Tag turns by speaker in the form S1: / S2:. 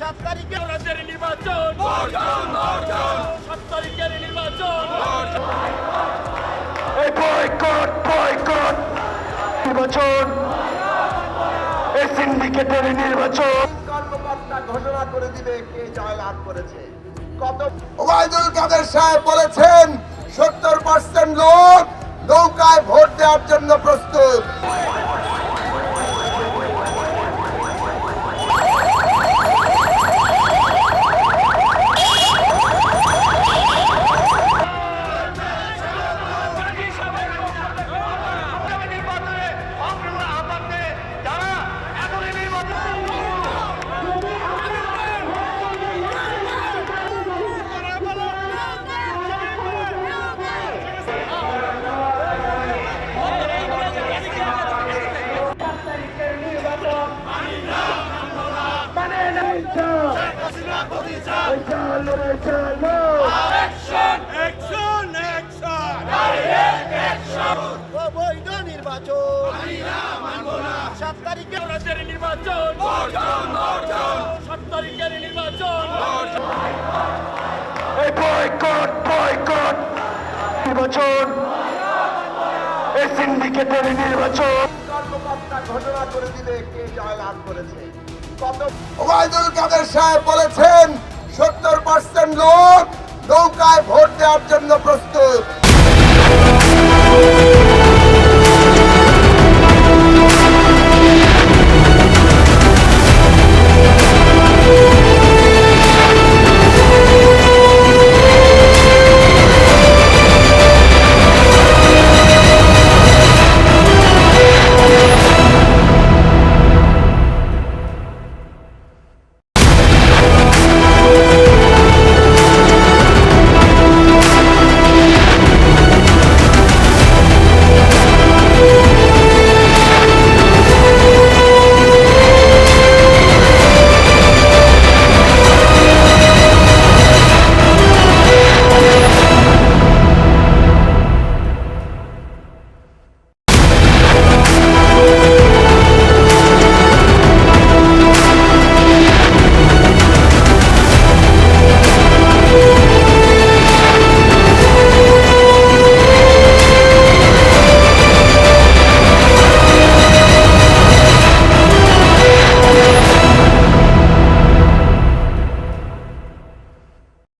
S1: 7 তারিখে রাজ্যের নির্বাচন, 7 তারিখের নির্বাচন,
S2: এই বয়কট নির্বাচন, এই সিন্ডিকেটের নির্বাচন
S3: কর্মকর্তা ঘোষণা করে দিবে কে জয়লাভ করেছে। কত ওবায়দুল কাদের সাহেব বলেছেন 70% লোক নৌকায় ভোট দেওয়ার জন্য প্রস্তুত।
S1: অবৈধ নির্বাচন, 7 তারিখে রাজ্যের নির্বাচন, 7 তারিখের নির্বাচন,
S2: এই বয়কট নির্বাচন, এই সিন্ডিকেটের নির্বাচন
S3: কর্মকর্তা ঘোষণা করে দিবে কে জয়লাভ করেছে। কত ওবায়দুল কাদের সাহেব বলেছেন 70% লোক নৌকায় ভোট দেওয়ার জন্য প্রস্তুত।